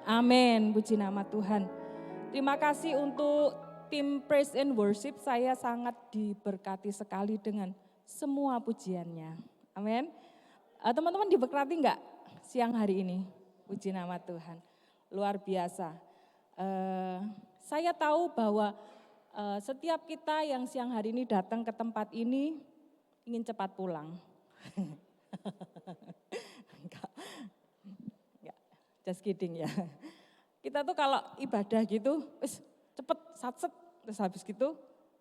Amin, puji nama Tuhan. Terima kasih untuk tim Praise and Worship, saya sangat diberkati sekali dengan semua pujiannya. Amin. Teman-teman diberkati enggak siang hari ini? Puji nama Tuhan, luar biasa. Saya tahu bahwa setiap kita yang siang hari ini datang ke tempat ini ingin cepat pulang. Enggak, just kidding ya. Kita tuh kalau ibadah gitu, cepet satset, terus habis gitu,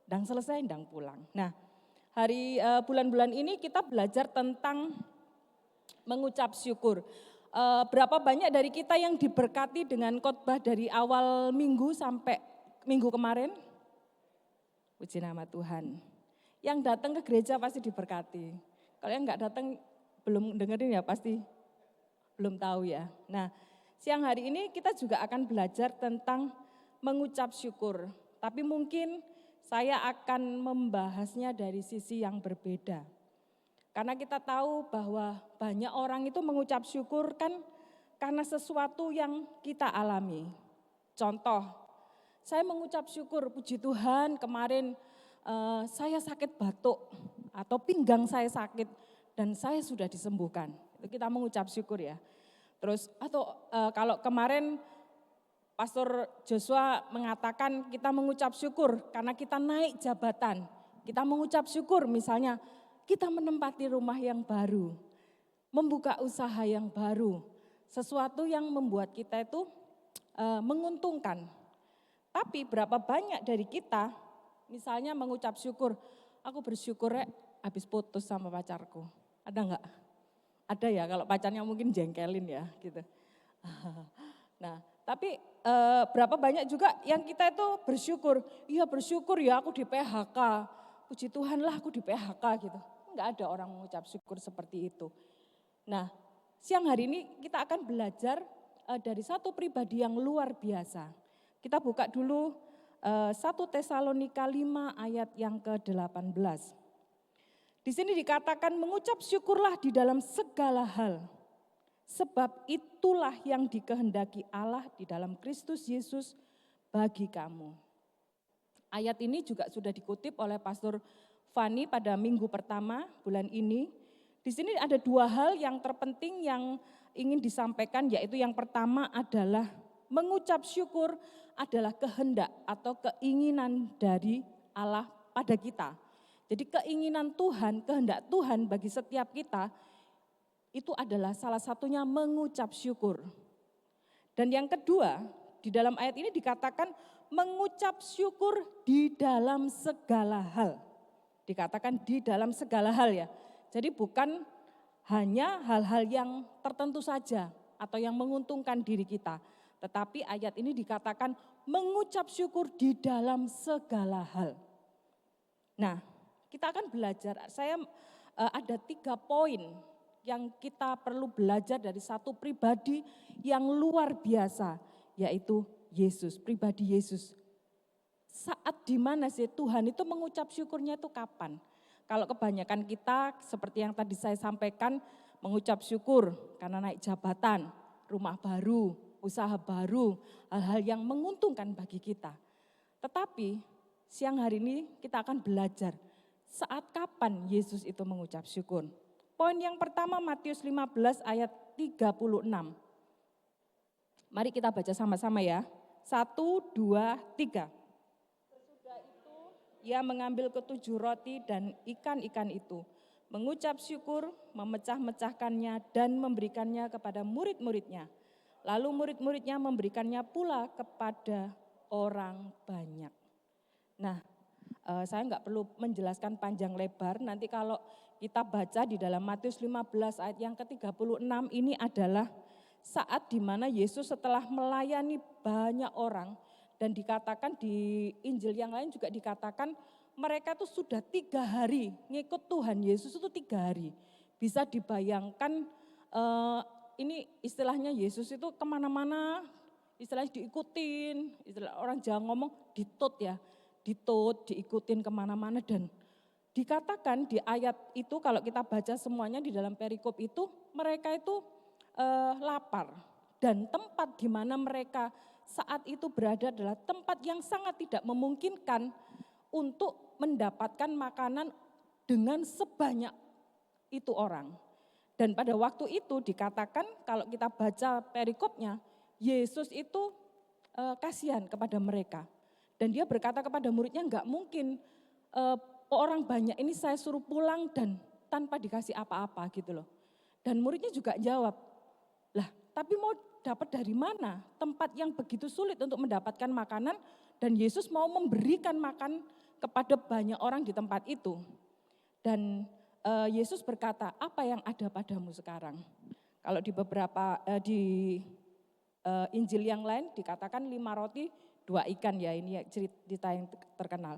ndang selesai, ndang pulang. Nah, bulan-bulan ini kita belajar tentang mengucap syukur. Berapa banyak dari kita yang diberkati dengan khotbah dari awal minggu sampai minggu kemarin? Puji nama Tuhan. Yang datang ke gereja pasti diberkati. Kalau yang enggak datang belum dengerin ya pasti belum tahu ya. Nah, siang hari ini kita juga akan belajar tentang mengucap syukur. Tapi mungkin saya akan membahasnya dari sisi yang berbeda. Karena kita tahu bahwa banyak orang itu mengucap syukur kan karena sesuatu yang kita alami. Contoh, saya mengucap syukur, puji Tuhan kemarin saya sakit batuk atau pinggang saya sakit dan saya sudah disembuhkan. Itu kita mengucap syukur ya. Terus kalau kemarin Pastor Joshua mengatakan kita mengucap syukur karena kita naik jabatan. Kita mengucap syukur misalnya kita menempati rumah yang baru, membuka usaha yang baru. Sesuatu yang membuat kita itu menguntungkan. Tapi berapa banyak dari kita misalnya mengucap syukur, aku bersyukur habis putus sama pacarku. Ada enggak? Ada ya, kalau pacarnya mungkin jengkelin ya gitu. Nah, tapi berapa banyak juga yang kita itu bersyukur. Iya bersyukur ya aku di PHK. Puji Tuhan lah aku di PHK gitu. Enggak ada orang mengucap syukur seperti itu. Nah, siang hari ini kita akan belajar dari satu pribadi yang luar biasa. Kita buka dulu 1 Tesalonika 5 ayat yang ke-18. Di sini dikatakan mengucap syukurlah di dalam segala hal. Sebab itulah yang dikehendaki Allah di dalam Kristus Yesus bagi kamu. Ayat ini juga sudah dikutip oleh Pastor Fani pada minggu pertama bulan ini. Di sini ada dua hal yang terpenting yang ingin disampaikan, yaitu yang pertama adalah mengucap syukur adalah kehendak atau keinginan dari Allah pada kita. Jadi keinginan Tuhan, kehendak Tuhan bagi setiap kita itu adalah salah satunya mengucap syukur. Dan yang kedua, di dalam ayat ini dikatakan mengucap syukur di dalam segala hal. Dikatakan di dalam segala hal ya. Jadi bukan hanya hal-hal yang tertentu saja atau yang menguntungkan diri kita. Tetapi ayat ini dikatakan mengucap syukur di dalam segala hal. Nah, kita akan belajar, saya ada 3 poin yang kita perlu belajar dari satu pribadi yang luar biasa, yaitu Yesus, pribadi Yesus. Saat di mana sih Tuhan itu mengucap syukurnya itu kapan? Kalau kebanyakan kita seperti yang tadi saya sampaikan, mengucap syukur karena naik jabatan, rumah baru, usaha baru, hal-hal yang menguntungkan bagi kita. Tetapi siang hari ini kita akan belajar saat kapan Yesus itu mengucap syukur. Poin yang pertama Matius 15 ayat 36. Mari kita baca sama-sama ya. 1, 2, 3. Sesudah itu ia mengambil ketujuh roti dan ikan-ikan itu. Mengucap syukur, memecah-mecahkannya dan memberikannya kepada murid-muridnya. Lalu murid-muridnya memberikannya pula kepada orang banyak. Nah, saya enggak perlu menjelaskan panjang lebar, nanti kalau kita baca di dalam Matius 15 ayat yang ke-36 ini adalah saat di mana Yesus setelah melayani banyak orang dan dikatakan di Injil yang lain juga dikatakan mereka tuh sudah 3 hari ngikut Tuhan Yesus itu 3 hari. Bisa dibayangkan ini istilahnya Yesus itu kemana-mana istilahnya diikutin, istilah orang Jawa ngomong ditut ya. Ditut, diikutin kemana-mana dan dikatakan di ayat itu kalau kita baca semuanya di dalam perikop itu mereka itu lapar. dan tempat di mana mereka saat itu berada adalah tempat yang sangat tidak memungkinkan untuk mendapatkan makanan dengan sebanyak itu orang. Dan pada waktu itu dikatakan kalau kita baca perikopnya, Yesus itu kasihan kepada mereka. Dan dia berkata kepada muridnya, enggak mungkin orang banyak ini saya suruh pulang dan tanpa dikasih apa-apa gitu loh. Dan muridnya juga jawab, lah tapi mau dapat dari mana tempat yang begitu sulit untuk mendapatkan makanan dan Yesus mau memberikan makan kepada banyak orang di tempat itu. Dan Yesus berkata, apa yang ada padamu sekarang? Kalau di beberapa di Injil yang lain dikatakan 5 roti 2 ikan ya, ini cerita yang terkenal.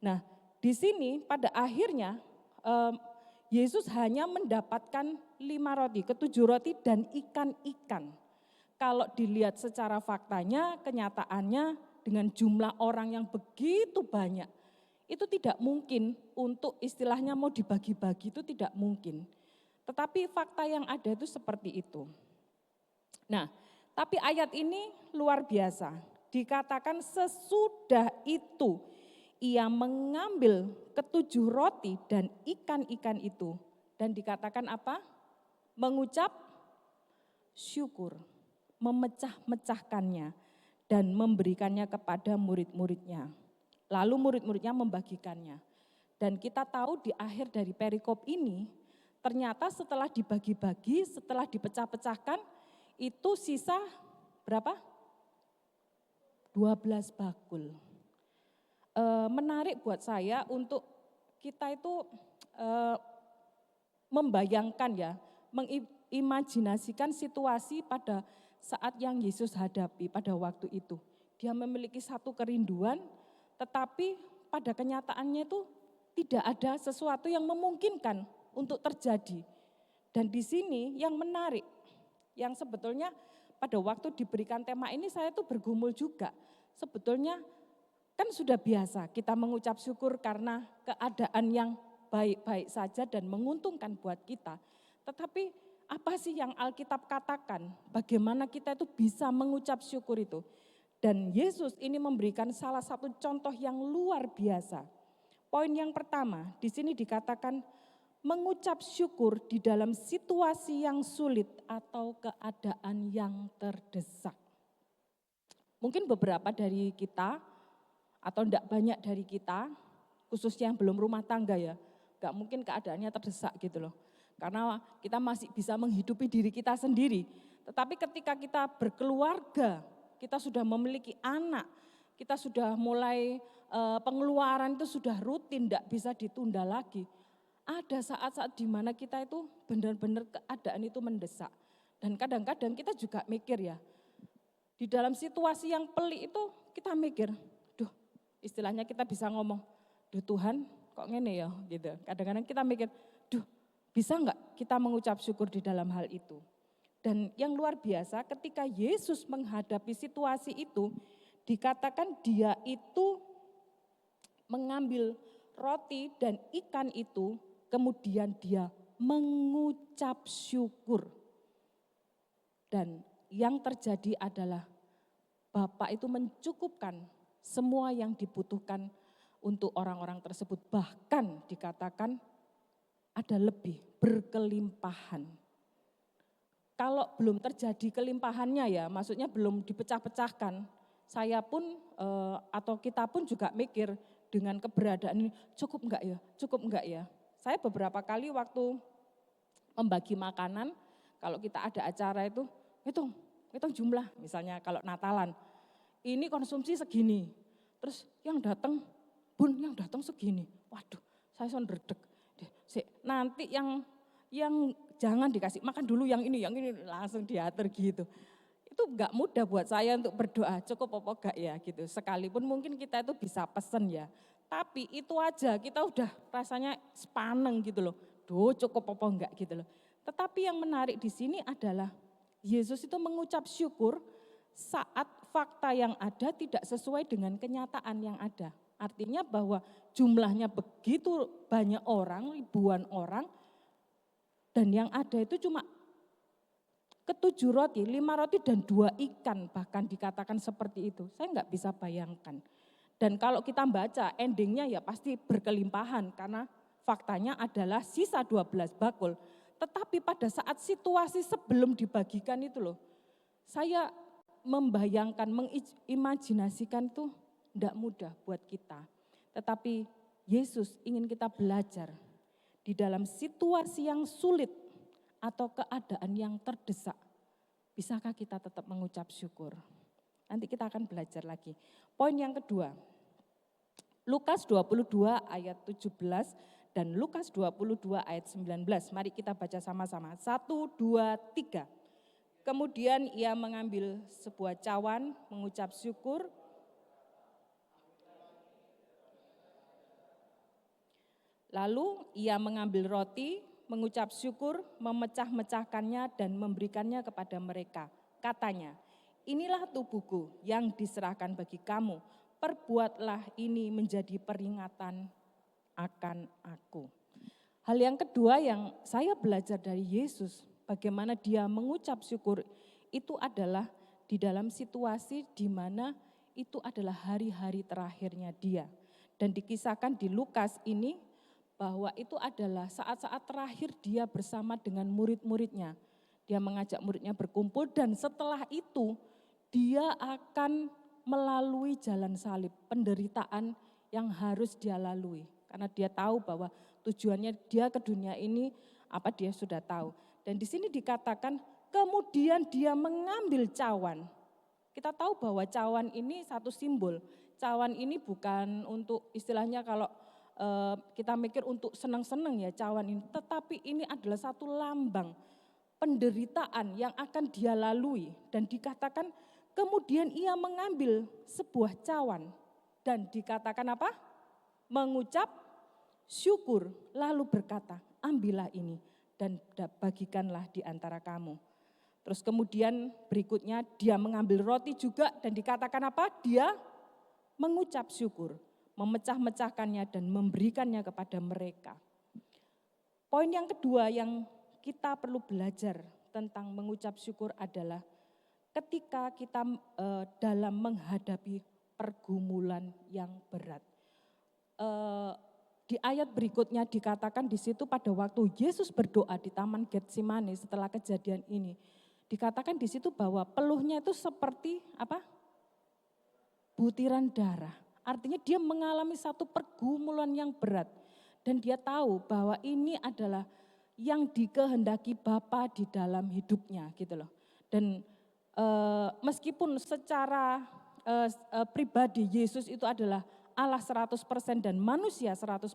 Nah di sini pada akhirnya Yesus hanya mendapatkan 5 roti, 7 roti dan ikan-ikan. Kalau dilihat secara faktanya, kenyataannya dengan jumlah orang yang begitu banyak, itu tidak mungkin untuk istilahnya mau dibagi-bagi, itu tidak mungkin. Tetapi fakta yang ada itu seperti itu. Nah, tapi ayat ini luar biasa. Dikatakan sesudah itu ia mengambil 7 roti dan ikan-ikan itu. Dan dikatakan apa? Mengucap syukur, memecah-mecahkannya dan memberikannya kepada murid-muridnya. Lalu murid-muridnya membagikannya. Dan kita tahu di akhir dari perikop ini, ternyata setelah dibagi-bagi, setelah dipecah-pecahkan, itu sisa berapa? 12 bakul. Menarik buat saya untuk kita itu membayangkan ya, mengimajinasikan situasi pada saat yang Yesus hadapi pada waktu itu. Dia memiliki satu kerinduan, tetapi pada kenyataannya itu tidak ada sesuatu yang memungkinkan untuk terjadi. Dan di sini yang menarik, yang sebetulnya pada waktu diberikan tema ini saya tuh bergumul juga. Sebetulnya kan sudah biasa kita mengucap syukur karena keadaan yang baik-baik saja dan menguntungkan buat kita. Tetapi apa sih yang Alkitab katakan? Bagaimana kita itu bisa mengucap syukur itu? Dan Yesus ini memberikan salah satu contoh yang luar biasa. Poin yang pertama, di sini dikatakan mengucap syukur di dalam situasi yang sulit atau keadaan yang terdesak. Mungkin beberapa dari kita atau tidak banyak dari kita, khususnya yang belum rumah tangga ya, gak mungkin keadaannya terdesak gitu loh. Karena kita masih bisa menghidupi diri kita sendiri. Tetapi ketika kita berkeluarga, kita sudah memiliki anak, kita sudah mulai pengeluaran itu sudah rutin, tidak bisa ditunda lagi. Ada saat-saat di mana kita itu benar-benar keadaan itu mendesak. Dan kadang-kadang kita juga mikir ya, di dalam situasi yang pelik itu kita mikir, duh istilahnya kita bisa ngomong, duh Tuhan kok ngene ya gitu. Kadang-kadang kita mikir, duh bisa enggak kita mengucap syukur di dalam hal itu. Dan yang luar biasa ketika Yesus menghadapi situasi itu, dikatakan dia itu mengambil roti dan ikan itu, kemudian dia mengucap syukur. Dan yang terjadi adalah Bapa itu mencukupkan semua yang dibutuhkan untuk orang-orang tersebut. Bahkan dikatakan ada lebih, berkelimpahan. Kalau belum terjadi kelimpahannya ya, maksudnya belum dipecah-pecahkan, saya pun atau kita pun juga mikir dengan keberadaan ini, cukup enggak ya. Saya beberapa kali waktu membagi makanan, kalau kita ada acara itu, hitung jumlah, misalnya kalau Natalan, ini konsumsi segini, terus yang datang, Bun yang datang segini, waduh saya sonderdek, nanti yang jangan dikasih, makan dulu yang ini langsung diatur gitu. Itu enggak mudah buat saya untuk berdoa, cukup apa enggak ya gitu, sekalipun mungkin kita itu bisa pesen ya, tapi itu aja kita udah rasanya sepaneng gitu loh, cukup apa enggak gitu loh. Tetapi yang menarik di sini adalah Yesus itu mengucap syukur saat fakta yang ada tidak sesuai dengan kenyataan yang ada. Artinya bahwa jumlahnya begitu banyak orang, ribuan orang, dan yang ada itu cuma Ketujuh roti, 5 roti dan 2 ikan, bahkan dikatakan seperti itu. Saya nggak bisa bayangkan. Dan kalau kita baca endingnya ya pasti berkelimpahan karena faktanya adalah sisa 12 bakul. Tetapi pada saat situasi sebelum dibagikan itu loh, saya membayangkan, mengimajinasikan itu tidak mudah buat kita. Tetapi Yesus ingin kita belajar di dalam situasi yang sulit atau keadaan yang terdesak. Bisakah kita tetap mengucap syukur? Nanti kita akan belajar lagi. Poin yang kedua, Lukas 22 ayat 17 dan Lukas 22 ayat 19. Mari kita baca sama-sama. 1, 2, 3. Kemudian ia mengambil sebuah cawan, mengucap syukur. Lalu ia mengambil roti, mengucap syukur, memecah-mecahkannya dan memberikannya kepada mereka. Katanya, inilah tubuhku yang diserahkan bagi kamu. Perbuatlah ini menjadi peringatan akan aku. Hal yang kedua yang saya belajar dari Yesus, bagaimana dia mengucap syukur, itu adalah di dalam situasi di mana itu adalah hari-hari terakhirnya dia. Dan dikisahkan di Lukas ini bahwa itu adalah saat-saat terakhir dia bersama dengan murid-muridnya. Dia mengajak muridnya berkumpul dan setelah itu dia akan melalui jalan salib, penderitaan yang harus dia lalui. Karena dia tahu bahwa tujuannya dia ke dunia ini apa dia sudah tahu. Dan di sini dikatakan kemudian dia mengambil cawan. Kita tahu bahwa cawan ini satu simbol. Cawan ini bukan untuk istilahnya kalau kita mikir untuk senang-senang ya cawan ini. Tetapi ini adalah satu lambang penderitaan yang akan dia lalui. Dan dikatakan kemudian ia mengambil sebuah cawan. Dan dikatakan apa? Mengucap syukur, lalu berkata, ambillah ini dan bagikanlah di antara kamu. Terus kemudian berikutnya dia mengambil roti juga dan dikatakan apa? Dia mengucap syukur, memecah-mecahkannya dan memberikannya kepada mereka. Poin yang kedua yang kita perlu belajar tentang mengucap syukur adalah ketika kita dalam menghadapi pergumulan yang berat. Di ayat berikutnya dikatakan di situ pada waktu Yesus berdoa di Taman Getsemani setelah kejadian ini, dikatakan di situ bahwa peluhnya itu seperti apa? Butiran darah. Artinya dia mengalami satu pergumulan yang berat dan dia tahu bahwa ini adalah yang dikehendaki Bapa di dalam hidupnya gitu loh. Dan meskipun secara pribadi Yesus itu adalah Allah 100% dan manusia 100%.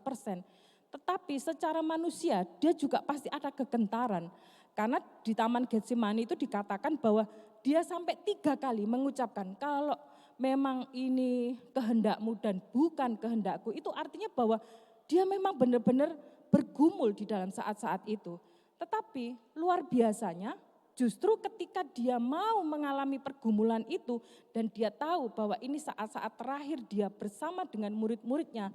Tetapi secara manusia dia juga pasti ada kegentaran. Karena di Taman Getsemani itu dikatakan bahwa dia sampai 3 kali mengucapkan kalau memang ini kehendakmu dan bukan kehendakku. Itu artinya bahwa dia memang benar-benar bergumul di dalam saat-saat itu. Tetapi luar biasanya justru ketika dia mau mengalami pergumulan itu dan dia tahu bahwa ini saat-saat terakhir dia bersama dengan murid-muridnya,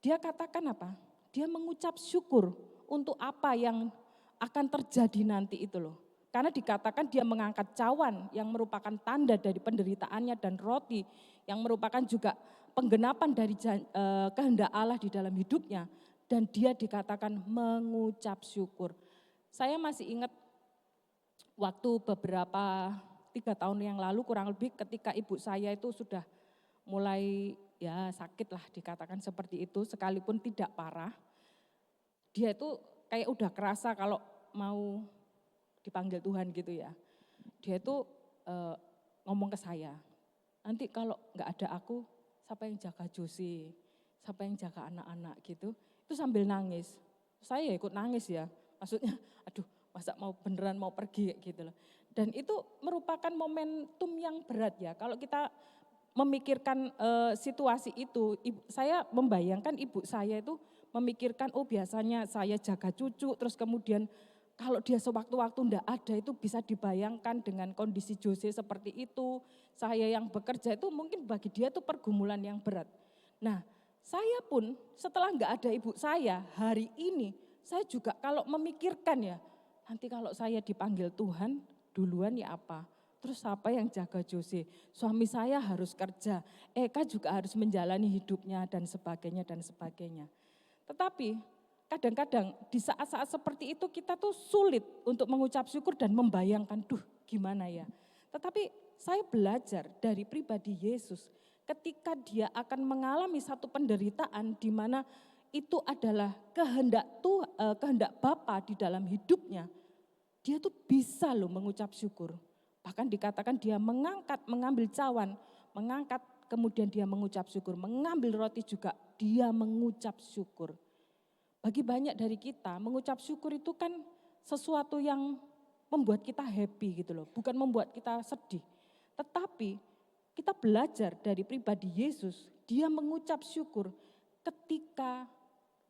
dia katakan apa? Dia mengucap syukur untuk apa yang akan terjadi nanti itu loh. Karena dikatakan dia mengangkat cawan yang merupakan tanda dari penderitaannya dan roti yang merupakan juga penggenapan dari kehendak Allah di dalam hidupnya. Dan dia dikatakan mengucap syukur. Saya masih ingat waktu beberapa 3 tahun yang lalu kurang lebih ketika ibu saya itu sudah mulai ya sakit lah dikatakan seperti itu sekalipun tidak parah. Dia itu kayak udah kerasa kalau mau dipanggil Tuhan gitu ya. Dia itu ngomong ke saya, nanti kalau gak ada aku siapa yang jaga Josie, siapa yang jaga anak-anak gitu. Itu sambil nangis, saya ikut nangis ya, maksudnya aduh masa mau beneran mau pergi gitu loh. Dan itu merupakan momentum yang berat ya, kalau kita memikirkan situasi itu, saya membayangkan ibu saya itu memikirkan oh biasanya saya jaga cucu terus kemudian kalau dia sewaktu-waktu enggak ada itu bisa dibayangkan dengan kondisi Jose seperti itu, saya yang bekerja itu mungkin bagi dia itu pergumulan yang berat. Nah saya pun setelah enggak ada ibu saya hari ini, saya juga kalau memikirkan ya, nanti kalau saya dipanggil Tuhan duluan ya apa? Terus siapa yang jaga Jose? Suami saya harus kerja, Eka juga harus menjalani hidupnya dan sebagainya dan sebagainya. Tetapi kadang-kadang di saat-saat seperti itu kita tuh sulit untuk mengucap syukur dan membayangkan, duh gimana ya. Tetapi saya belajar dari pribadi Yesus ketika dia akan mengalami satu penderitaan di mana itu adalah kehendak Bapa di dalam hidupnya. Dia tuh bisa loh mengucap syukur. Bahkan dikatakan dia mengambil cawan, mengangkat, kemudian dia mengucap syukur. Mengambil roti juga, dia mengucap syukur. Bagi banyak dari kita, mengucap syukur itu kan sesuatu yang membuat kita happy gitu loh. Bukan membuat kita sedih. Tetapi kita belajar dari pribadi Yesus, dia mengucap syukur ketika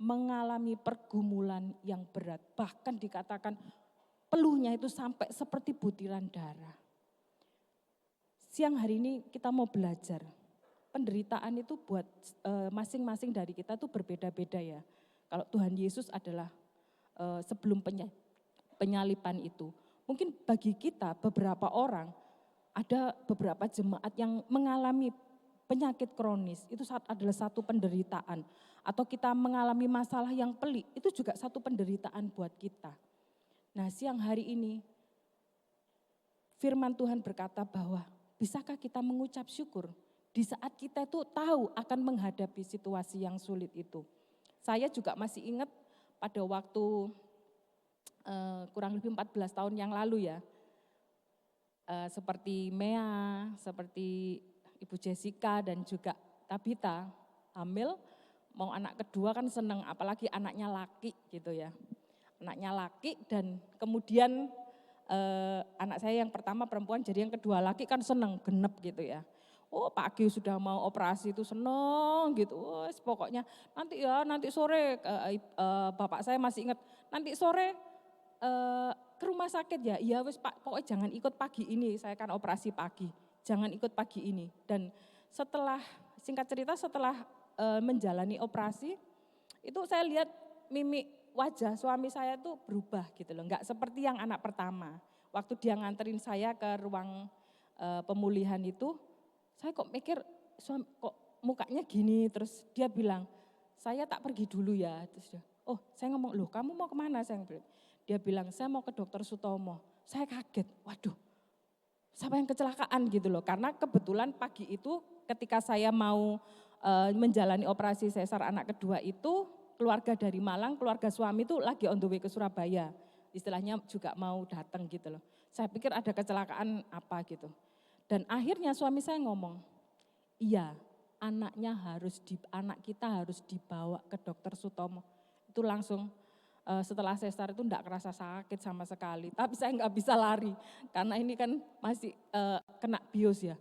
mengalami pergumulan yang berat. Bahkan dikatakan peluhnya itu sampai seperti butiran darah. Siang hari ini kita mau belajar. Penderitaan itu buat masing-masing dari kita itu berbeda-beda ya. Kalau Tuhan Yesus adalah sebelum penyalipan itu. Mungkin bagi kita beberapa orang, ada beberapa jemaat yang mengalami penyakit kronis, itu adalah satu penderitaan. Atau kita mengalami masalah yang pelik, itu juga satu penderitaan buat kita. Nah siang hari ini, firman Tuhan berkata bahwa bisakah kita mengucap syukur di saat kita itu tahu akan menghadapi situasi yang sulit itu. Saya juga masih ingat pada waktu kurang lebih 14 tahun yang lalu ya. Seperti Mea, seperti Ibu Jessica dan juga Tabita hamil, mau anak kedua kan seneng, apalagi anaknya laki gitu ya. Anaknya laki dan kemudian anak saya yang pertama perempuan, jadi yang kedua laki kan seneng, genep gitu ya. Oh pagi sudah mau operasi itu seneng gitu, pokoknya nanti sore, bapak saya masih ingat, nanti sore ke rumah sakit ya, iya wis Pak, pokoknya jangan ikut pagi ini, saya kan operasi pagi, jangan ikut pagi ini. Dan setelah, singkat cerita setelah menjalani operasi, itu saya lihat mimik wajah suami saya tuh berubah gitu loh, enggak seperti yang anak pertama. Waktu dia nganterin saya ke ruang pemulihan itu, saya kok mikir kok mukanya gini, terus dia bilang, saya tak pergi dulu ya. Terus dia, oh saya ngomong, loh kamu mau kemana? Dia bilang, saya mau ke dokter Sutomo. Saya kaget, waduh siapa yang kecelakaan gitu loh. Karena kebetulan pagi itu ketika saya mau menjalani operasi sesar anak kedua itu, keluarga dari Malang, keluarga suami itu lagi on the way ke Surabaya. Istilahnya juga mau datang gitu loh. Saya pikir ada kecelakaan apa gitu. Dan akhirnya suami saya ngomong, iya anak kita harus dibawa ke dokter Sutomo. Itu langsung setelah sesar itu enggak kerasa sakit sama sekali. Tapi saya enggak bisa lari karena ini kan masih kena bios ya.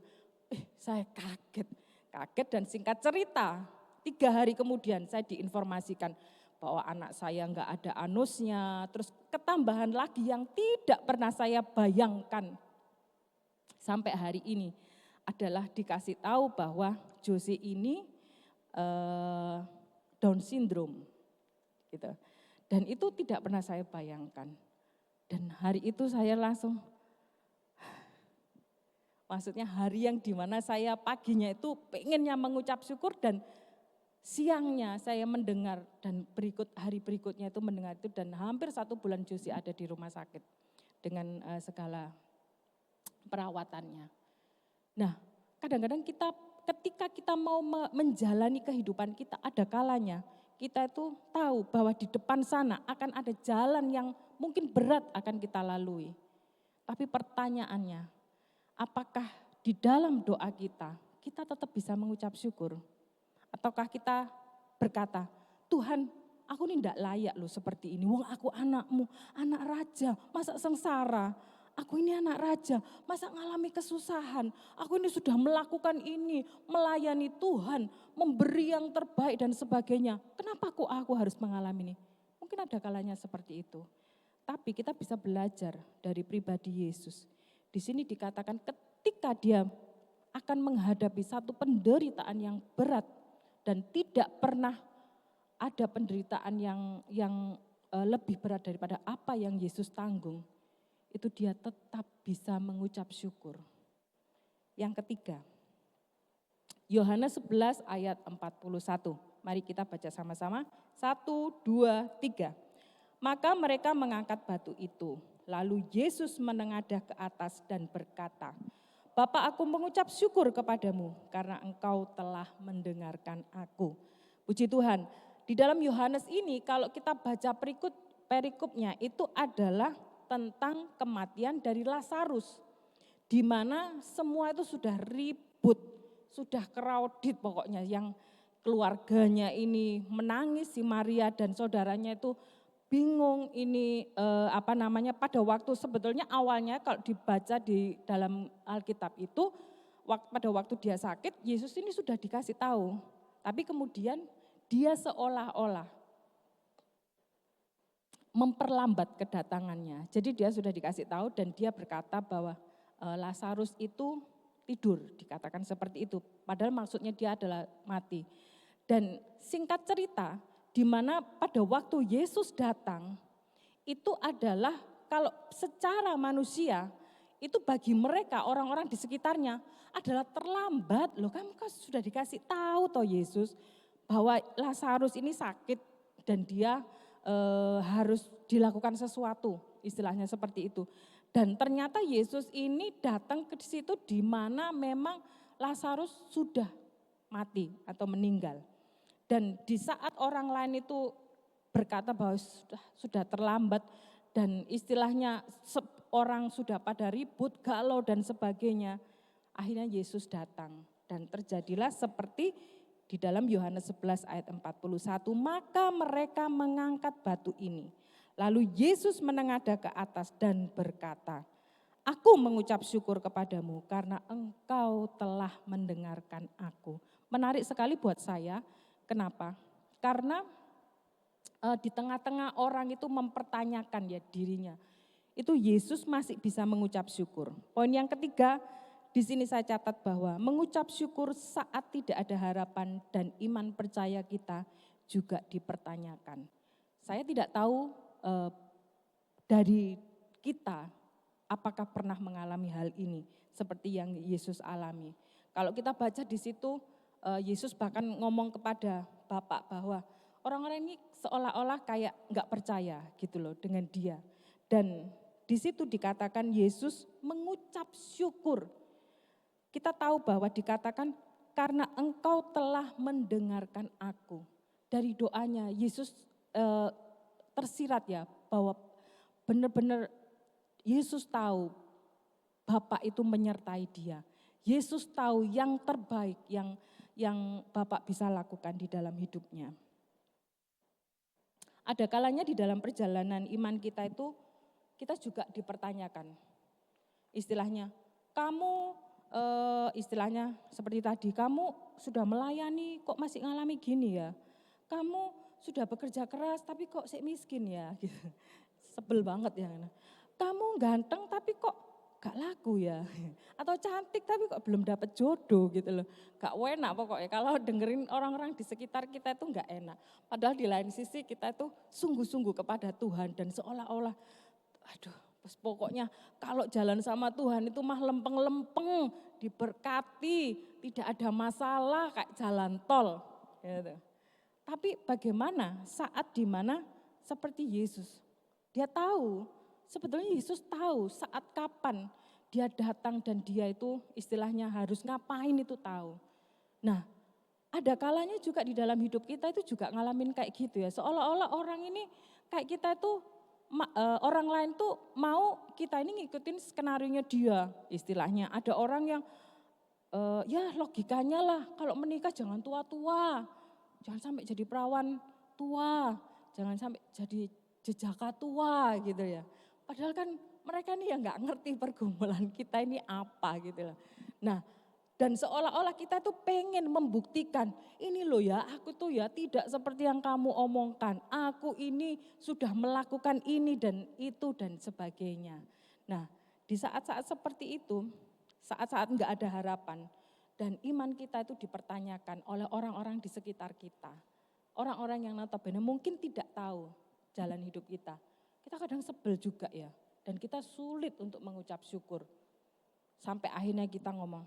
Saya kaget dan singkat cerita 3 hari kemudian saya diinformasikan bahwa anak saya enggak ada anusnya. Terus ketambahan lagi yang tidak pernah saya bayangkan sampai hari ini adalah dikasih tahu bahwa Jose ini Down syndrome gitu. Dan itu tidak pernah saya bayangkan. Dan hari itu saya langsung, maksudnya hari yang dimana saya paginya itu pengennya mengucap syukur dan siangnya saya mendengar dan hari berikutnya itu mendengar itu dan hampir 1 bulan Jose ada di rumah sakit dengan segala perawatannya. Nah, kadang-kadang ketika kita mau menjalani kehidupan kita, ada kalanya kita itu tahu bahwa di depan sana akan ada jalan yang mungkin berat akan kita lalui. Tapi pertanyaannya, apakah di dalam doa kita tetap bisa mengucap syukur? Ataukah kita berkata, Tuhan aku ini tidak layak loh seperti ini, wong aku anakmu, anak raja, masa sengsara? Aku ini anak raja, masa ngalami kesusahan, aku ini sudah melakukan ini, melayani Tuhan, memberi yang terbaik dan sebagainya. Kenapa kok aku harus mengalami ini? Mungkin ada kalanya seperti itu. Tapi kita bisa belajar dari pribadi Yesus. Di sini dikatakan ketika dia akan menghadapi satu penderitaan yang berat dan tidak pernah ada penderitaan yang lebih berat daripada apa yang Yesus tanggung, itu dia tetap bisa mengucap syukur. Yang ketiga, Yohanes 11 ayat 41. Mari kita baca sama-sama. 1, 2, 3. Maka mereka mengangkat batu itu. Lalu Yesus menengadah ke atas dan berkata, Bapa, aku mengucap syukur kepadamu karena engkau telah mendengarkan aku. Puji Tuhan, di dalam Yohanes ini kalau kita baca perikopnya itu adalah tentang kematian dari Lazarus. Di mana semua itu sudah ribut, sudah crowded pokoknya, yang keluarganya ini menangis, si Maria dan saudaranya itu bingung ini pada waktu sebetulnya awalnya kalau dibaca di dalam Alkitab itu pada waktu dia sakit Yesus ini sudah dikasih tahu, tapi kemudian dia seolah-olah memperlambat kedatangannya. Jadi dia sudah dikasih tahu dan dia berkata bahwa Lazarus itu tidur, dikatakan seperti itu. Padahal maksudnya dia adalah mati. Dan singkat cerita, di mana pada waktu Yesus datang, itu adalah kalau secara manusia, itu bagi mereka orang-orang di sekitarnya adalah terlambat. Loh, kamu kan sudah dikasih tahu toh Yesus bahwa Lazarus ini sakit dan dia harus dilakukan sesuatu, istilahnya seperti itu. Dan ternyata Yesus ini datang ke situ di mana memang Lazarus sudah mati atau meninggal. Dan di saat orang lain itu berkata bahwa sudah terlambat dan istilahnya orang sudah pada ribut, galau dan sebagainya. Akhirnya Yesus datang dan terjadilah seperti di dalam Yohanes 11 ayat 41, maka mereka mengangkat batu ini. Lalu Yesus menengadah ke atas dan berkata, Aku mengucap syukur kepadamu karena engkau telah mendengarkan aku. Menarik sekali buat saya, kenapa? Karena di tengah-tengah orang itu mempertanyakan ya dirinya, itu Yesus masih bisa mengucap syukur. Poin yang ketiga, di sini saya catat bahwa mengucap syukur saat tidak ada harapan dan iman percaya kita juga dipertanyakan. Saya tidak tahu dari kita apakah pernah mengalami hal ini seperti yang Yesus alami. Kalau kita baca di situ Yesus bahkan ngomong kepada Bapak bahwa orang-orang ini seolah-olah kayak nggak percaya gitu loh dengan dia. Dan di situ dikatakan Yesus mengucap syukur. Kita tahu bahwa dikatakan karena engkau telah mendengarkan aku. Dari doanya Yesus tersirat ya bahwa benar-benar Yesus tahu Bapak itu menyertai dia. Yesus tahu yang terbaik yang Bapak bisa lakukan di dalam hidupnya. Ada kalanya di dalam perjalanan iman kita itu kita juga dipertanyakan. Istilahnya, kamu istilahnya seperti tadi, kamu sudah melayani kok masih ngalami gini ya. Kamu sudah bekerja keras tapi kok sik miskin ya. Gitu. Sebel banget ya. Kamu ganteng tapi kok gak laku ya. Atau cantik tapi kok belum dapat jodoh gitu loh. Gak enak pokoknya kalau dengerin orang-orang di sekitar kita itu gak enak. Padahal di lain sisi kita itu sungguh-sungguh kepada Tuhan dan seolah-olah pokoknya kalau jalan sama Tuhan itu mah lempeng-lempeng, diberkati, tidak ada masalah kayak jalan tol. Gitu. Tapi bagaimana saat dimana seperti Yesus, dia tahu, sebetulnya Yesus tahu saat kapan dia datang dan dia itu istilahnya harus ngapain itu tahu. Nah ada kalanya juga di dalam hidup kita itu juga ngalamin kayak gitu ya, seolah-olah orang ini kayak kita itu orang lain tuh mau kita ini ngikutin skenarionya dia, istilahnya. Ada orang yang ya logikanya lah kalau menikah jangan tua-tua, jangan sampai jadi perawan tua, jangan sampai jadi jejaka tua gitu ya. Padahal kan mereka ini ya nggak ngerti pergumulan kita ini apa gitu loh. Nah dan seolah-olah kita tuh pengen membuktikan, ini loh ya aku tuh ya tidak seperti yang kamu omongkan. Aku ini sudah melakukan ini dan itu dan sebagainya. Nah di saat-saat seperti itu, saat-saat enggak ada harapan dan iman kita itu dipertanyakan oleh orang-orang di sekitar kita. Orang-orang yang notabene mungkin tidak tahu jalan hidup kita. Kita kadang sebel juga ya, dan kita sulit untuk mengucap syukur. Sampai akhirnya kita ngomong,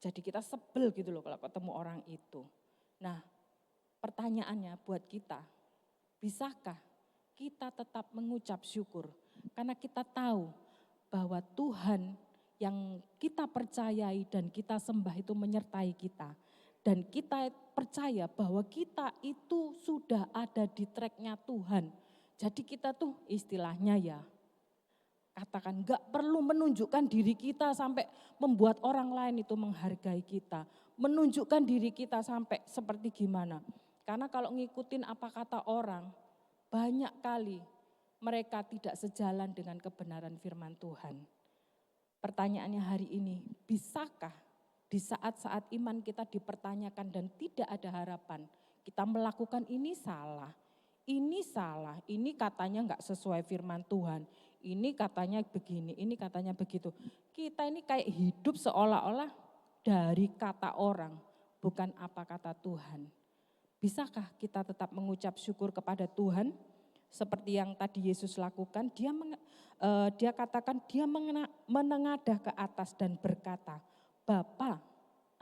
jadi kita sebel gitu loh kalau ketemu orang itu. Nah, pertanyaannya buat kita, bisakah kita tetap mengucap syukur? Karena kita tahu bahwa Tuhan yang kita percayai dan kita sembah itu menyertai kita. Dan kita percaya bahwa kita itu sudah ada di tracknya Tuhan. Jadi kita tuh istilahnya ya, katakan gak perlu menunjukkan diri kita sampai membuat orang lain itu menghargai kita. Menunjukkan diri kita sampai seperti gimana. Karena kalau ngikutin apa kata orang, banyak kali mereka tidak sejalan dengan kebenaran firman Tuhan. Pertanyaannya hari ini, bisakah di saat-saat iman kita dipertanyakan dan tidak ada harapan, kita melakukan ini salah, ini katanya enggak sesuai firman Tuhan, ini katanya begini, ini katanya begitu. Kita ini kayak hidup seolah-olah dari kata orang, bukan apa kata Tuhan. Bisakah kita tetap mengucap syukur kepada Tuhan? Seperti yang tadi Yesus lakukan, dia katakan dia menengadah ke atas dan berkata, Bapa,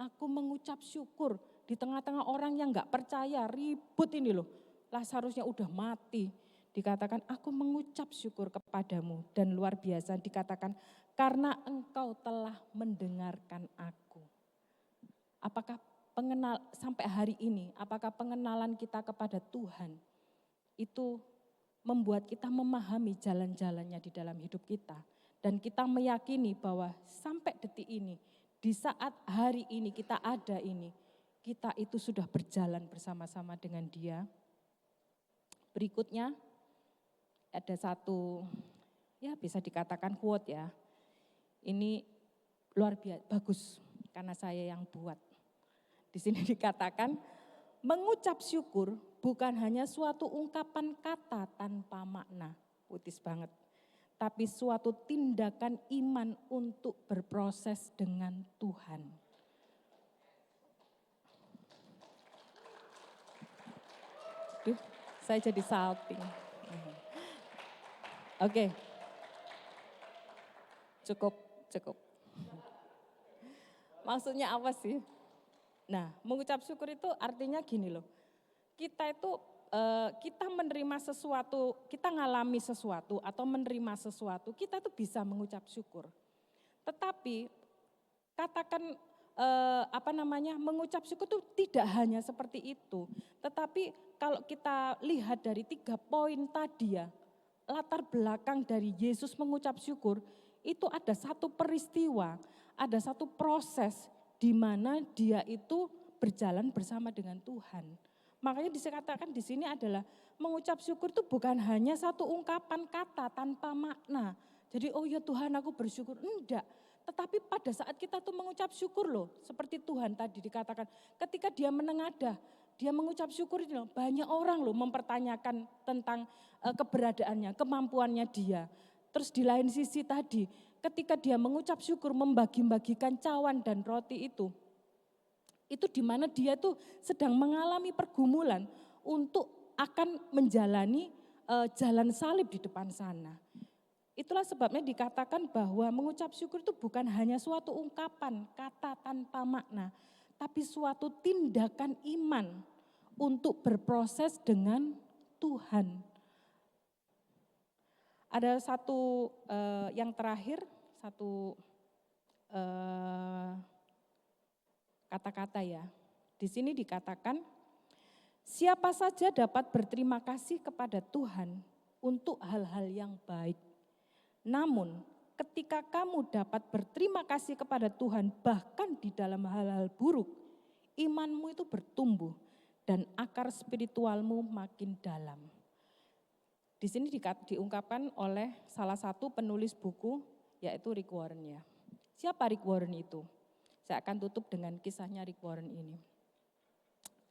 aku mengucap syukur di tengah-tengah orang yang gak percaya, ribut ini loh. Lazarusnya udah mati. Dikatakan aku mengucap syukur kepadamu dan luar biasa dikatakan karena engkau telah mendengarkan aku. Apakah sampai hari ini, apakah pengenalan kita kepada Tuhan itu membuat kita memahami jalan-jalannya di dalam hidup kita. Dan kita meyakini bahwa sampai detik ini, di saat hari ini kita ada ini, kita itu sudah berjalan bersama-sama dengan Dia. Berikutnya ada satu, ya bisa dikatakan quote ya. Ini luar biasa, bagus karena saya yang buat. Di sini dikatakan, mengucap syukur bukan hanya suatu ungkapan kata tanpa makna, putis banget. Tapi suatu tindakan iman untuk berproses dengan Tuhan. Duh, saya jadi salting. Oke, cukup. Maksudnya apa sih? Nah, mengucap syukur itu artinya gini loh. Kita itu, kita menerima sesuatu, kita ngalami sesuatu atau menerima sesuatu, kita tuh bisa mengucap syukur. Tetapi katakan mengucap syukur itu tidak hanya seperti itu. Tetapi kalau kita lihat dari 3 poin tadi ya, latar belakang dari Yesus mengucap syukur, itu ada satu peristiwa, ada satu proses di mana dia itu berjalan bersama dengan Tuhan. Makanya dikatakan di sini adalah mengucap syukur itu bukan hanya satu ungkapan kata tanpa makna. Jadi oh ya Tuhan aku bersyukur, enggak. Tetapi pada saat kita tuh mengucap syukur loh, seperti Tuhan tadi dikatakan ketika dia menengadah, dia mengucap syukur itu loh, banyak orang loh mempertanyakan tentang keberadaannya, kemampuannya dia. Terus di lain sisi tadi, ketika dia mengucap syukur membagi-bagikan cawan dan roti itu di mana dia tuh sedang mengalami pergumulan untuk akan menjalani jalan salib di depan sana. Itulah sebabnya dikatakan bahwa mengucap syukur itu bukan hanya suatu ungkapan, kata tanpa makna, tapi suatu tindakan iman untuk berproses dengan Tuhan. Ada satu yang terakhir, satu kata-kata ya. Di sini dikatakan, siapa saja dapat berterima kasih kepada Tuhan untuk hal-hal yang baik. Namun ketika kamu dapat berterima kasih kepada Tuhan bahkan di dalam hal-hal buruk, imanmu itu bertumbuh dan akar spiritualmu makin dalam. Di sini diungkapkan oleh salah satu penulis buku yaitu Rick Warren ya. Siapa Rick Warren itu? Saya akan tutup dengan kisahnya Rick Warren ini.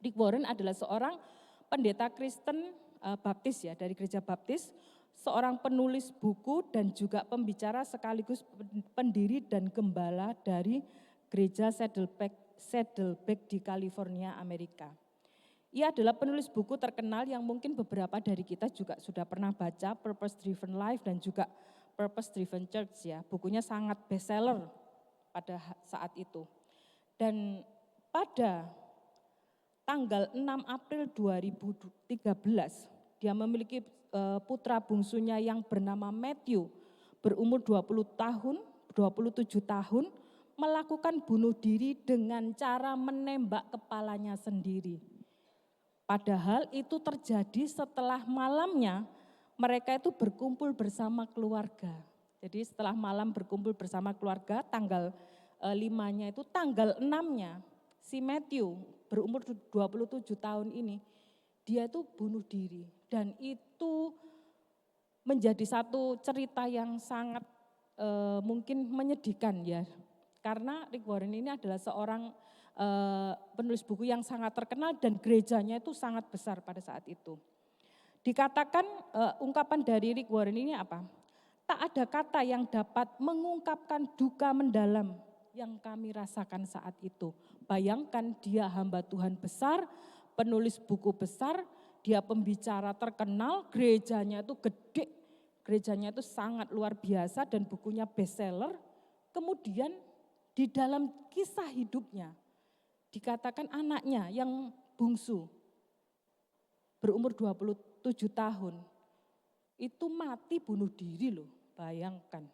Rick Warren adalah seorang pendeta Kristen Baptis ya, dari gereja Baptis, seorang penulis buku dan juga pembicara sekaligus pendiri dan gembala dari gereja Saddleback di California, Amerika. Ia adalah penulis buku terkenal yang mungkin beberapa dari kita juga sudah pernah baca, Purpose Driven Life dan juga Purpose Driven Church ya. Bukunya sangat bestseller pada saat itu. Dan pada tanggal 6 April 2013, dia memiliki putra bungsunya yang bernama Matthew, berumur 27 tahun, melakukan bunuh diri dengan cara menembak kepalanya sendiri. Padahal itu terjadi setelah malamnya mereka itu berkumpul bersama keluarga. Jadi setelah malam berkumpul bersama keluarga, tanggal 5-nya itu, tanggal 6-nya si Matthew berumur 27 tahun ini, dia itu bunuh diri. Dan itu menjadi satu cerita yang sangat mungkin menyedihkan ya. Karena Rick Warren ini adalah seorang penulis buku yang sangat terkenal dan gerejanya itu sangat besar pada saat itu. Dikatakan ungkapan dari Rick Warren ini apa? Tak ada kata yang dapat mengungkapkan duka mendalam yang kami rasakan saat itu. Bayangkan dia hamba Tuhan besar, penulis buku besar, dia pembicara terkenal, gerejanya itu gede, gerejanya itu sangat luar biasa dan bukunya bestseller. Kemudian di dalam kisah hidupnya dikatakan anaknya yang bungsu berumur 27 tahun itu mati bunuh diri loh, bayangkan.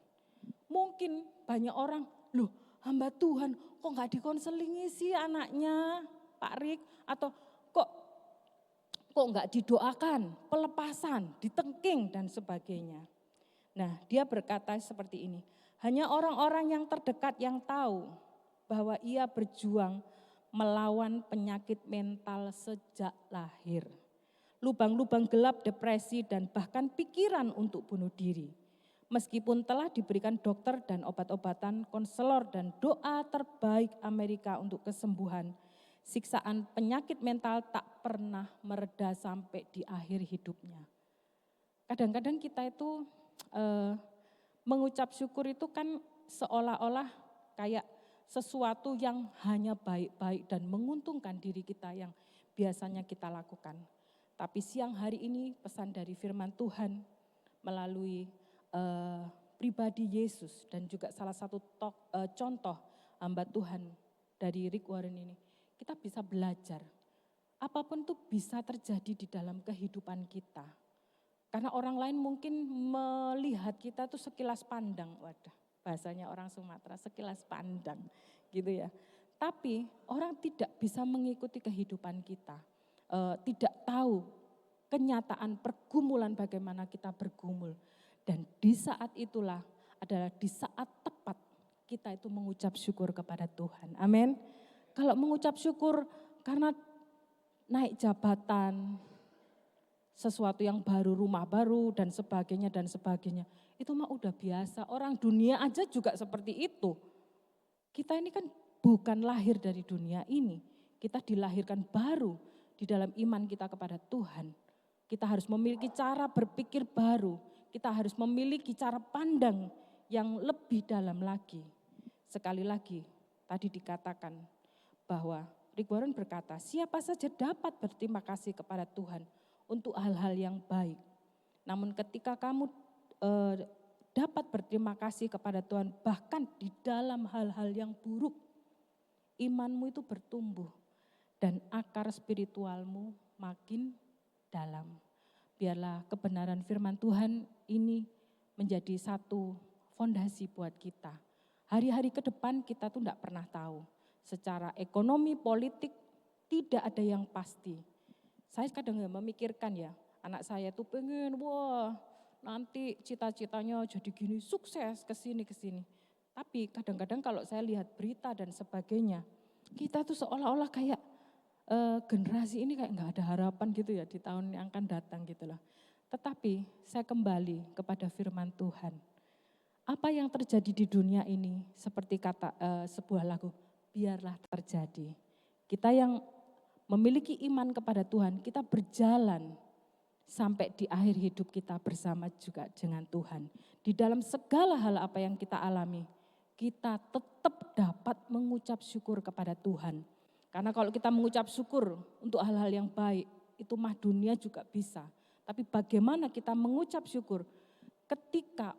Mungkin banyak orang, loh hamba Tuhan kok gak dikonselingi sih anaknya Pak Rick, atau kok gak didoakan, pelepasan, ditengking dan sebagainya. Nah dia berkata seperti ini, hanya orang-orang yang terdekat yang tahu bahwa ia berjuang melawan penyakit mental sejak lahir. Lubang-lubang gelap, depresi, dan bahkan pikiran untuk bunuh diri. Meskipun telah diberikan dokter dan obat-obatan, konselor dan doa terbaik Amerika untuk kesembuhan, siksaan penyakit mental tak pernah mereda sampai di akhir hidupnya. Kadang-kadang kita itu mengucap syukur itu kan seolah-olah kayak sesuatu yang hanya baik-baik dan menguntungkan diri kita yang biasanya kita lakukan. Tapi siang hari ini pesan dari firman Tuhan melalui pribadi Yesus dan juga salah satu contoh hamba Tuhan dari Rick Warren ini. Kita bisa belajar, apapun itu bisa terjadi di dalam kehidupan kita. Karena orang lain mungkin melihat kita tuh sekilas pandang, wadah bahasanya orang Sumatera, sekilas pandang gitu ya. Tapi orang tidak bisa mengikuti kehidupan kita. Tidak tahu kenyataan pergumulan bagaimana kita bergumul. Dan di saat itulah adalah di saat tepat kita itu mengucap syukur kepada Tuhan. Amin. Kalau mengucap syukur karena naik jabatan, sesuatu yang baru, rumah baru dan sebagainya, itu mah udah biasa. Orang dunia aja juga seperti itu. Kita ini kan bukan lahir dari dunia ini. Kita dilahirkan baru di dalam iman kita kepada Tuhan. Kita harus memiliki cara berpikir baru. Kita harus memiliki cara pandang yang lebih dalam lagi. Sekali lagi, tadi dikatakan bahwa Rick Warren berkata, siapa saja dapat berterima kasih kepada Tuhan untuk hal-hal yang baik. Namun ketika kamu dapat berterima kasih kepada Tuhan bahkan di dalam hal-hal yang buruk, imanmu itu bertumbuh dan akar spiritualmu makin dalam. Biarlah kebenaran firman Tuhan ini menjadi satu fondasi buat kita. Hari-hari ke depan kita tuh enggak pernah tahu. Secara ekonomi, politik tidak ada yang pasti. Saya kadang memikirkan ya, anak saya tuh pengen, wah nanti cita-citanya jadi gini, sukses kesini. Tapi kadang-kadang kalau saya lihat berita dan sebagainya, kita tuh seolah-olah kayak generasi ini kayak nggak ada harapan gitu ya di tahun yang akan datang gitu loh. Tetapi saya kembali kepada firman Tuhan. Apa yang terjadi di dunia ini seperti kata sebuah lagu, biarlah terjadi. Kita yang memiliki iman kepada Tuhan, kita berjalan sampai di akhir hidup kita bersama juga dengan Tuhan. Di dalam segala hal apa yang kita alami, kita tetap dapat mengucap syukur kepada Tuhan. Karena kalau kita mengucap syukur untuk hal-hal yang baik, itu mah dunia juga bisa. Tapi bagaimana kita mengucap syukur ketika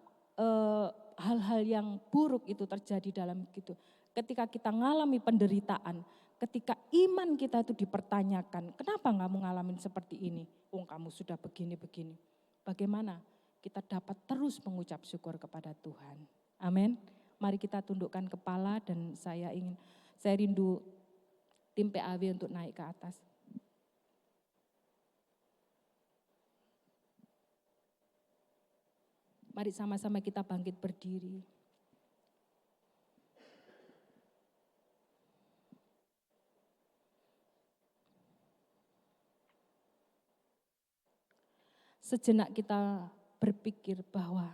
hal-hal yang buruk itu terjadi dalam gitu. Ketika kita mengalami penderitaan, ketika iman kita itu dipertanyakan, kenapa kamu ngalamin seperti ini? Kamu sudah begini-begini. Bagaimana kita dapat terus mengucap syukur kepada Tuhan. Amin. Mari kita tundukkan kepala dan saya rindu tim PAW untuk naik ke atas. Mari sama-sama kita bangkit berdiri. Sejenak kita berpikir bahwa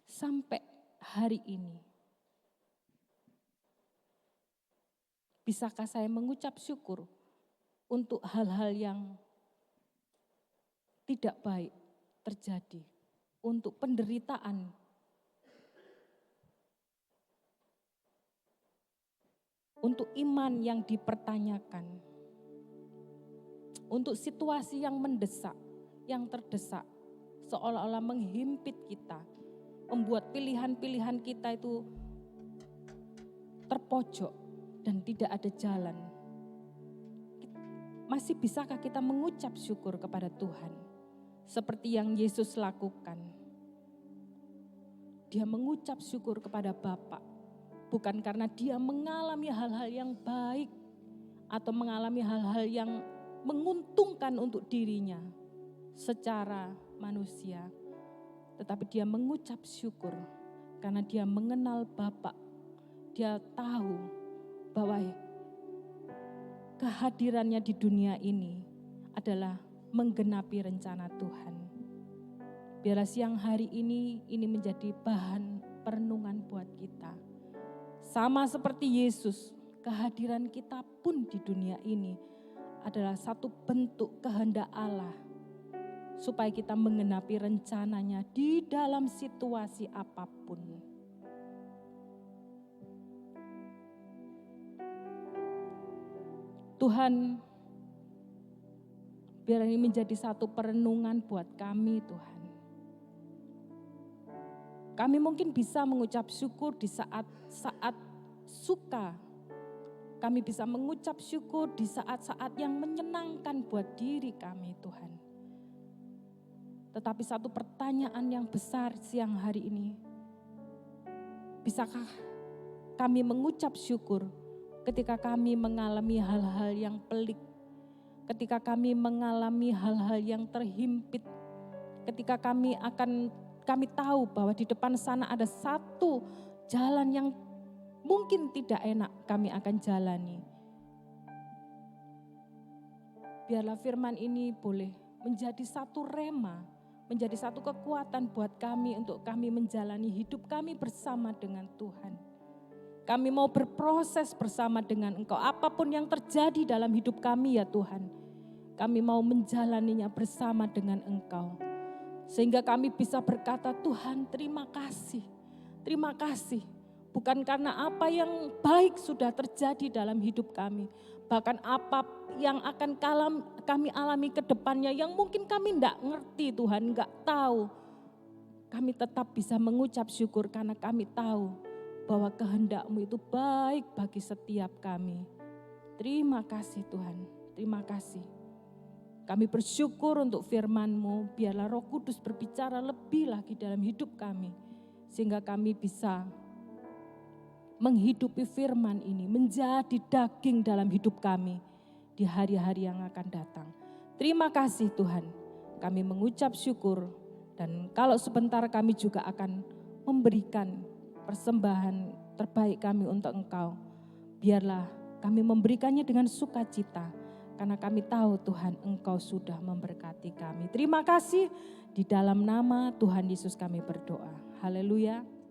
sampai hari ini, bisakah saya mengucap syukur untuk hal-hal yang tidak baik terjadi, untuk penderitaan, untuk iman yang dipertanyakan, untuk situasi yang mendesak, yang terdesak, seolah-olah menghimpit kita, membuat pilihan-pilihan kita itu terpojok dan tidak ada jalan. Masih bisakah kita mengucap syukur kepada Tuhan? Seperti yang Yesus lakukan. Dia mengucap syukur kepada Bapa, bukan karena dia mengalami hal-hal yang baik atau mengalami hal-hal yang menguntungkan untuk dirinya secara manusia, tetapi dia mengucap syukur karena dia mengenal Bapa. Dia tahu bahwa kehadirannya di dunia ini adalah menggenapi rencana Tuhan. Biarlah siang hari ini menjadi bahan perenungan buat kita. Sama seperti Yesus, kehadiran kita pun di dunia ini adalah satu bentuk kehendak Allah supaya kita menggenapi rencananya di dalam situasi apapun. Tuhan, biar ini menjadi satu perenungan buat kami, Tuhan. Kami mungkin bisa mengucap syukur di saat-saat suka. Kami bisa mengucap syukur di saat-saat yang menyenangkan buat diri kami, Tuhan. Tetapi satu pertanyaan yang besar siang hari ini, bisakah kami mengucap syukur ketika kami mengalami hal-hal yang pelik, ketika kami mengalami hal-hal yang terhimpit, ketika kami tahu bahwa di depan sana ada satu jalan yang mungkin tidak enak kami akan jalani. Biarlah firman ini boleh menjadi satu rema, menjadi satu kekuatan buat kami untuk kami menjalani hidup kami bersama dengan Tuhan. Kami mau berproses bersama dengan Engkau. Apapun yang terjadi dalam hidup kami ya Tuhan, kami mau menjalaninya bersama dengan Engkau. Sehingga kami bisa berkata, Tuhan terima kasih. Terima kasih. Bukan karena apa yang baik sudah terjadi dalam hidup kami. Bahkan apa yang akan kami alami ke depannya yang mungkin kami tidak ngerti Tuhan, enggak tahu. Kami tetap bisa mengucap syukur karena kami tahu bahwa kehendak-Mu itu baik bagi setiap kami. Terima kasih Tuhan, terima kasih. Kami bersyukur untuk firman-Mu, biarlah Roh Kudus berbicara lebih lagi dalam hidup kami. Sehingga kami bisa menghidupi firman ini, menjadi daging dalam hidup kami di hari-hari yang akan datang. Terima kasih Tuhan, kami mengucap syukur dan kalau sebentar kami juga akan memberikan persembahan terbaik kami untuk Engkau. Biarlah kami memberikannya dengan sukacita karena kami tahu Tuhan Engkau sudah memberkati kami. Terima kasih, di dalam nama Tuhan Yesus kami berdoa. Haleluya.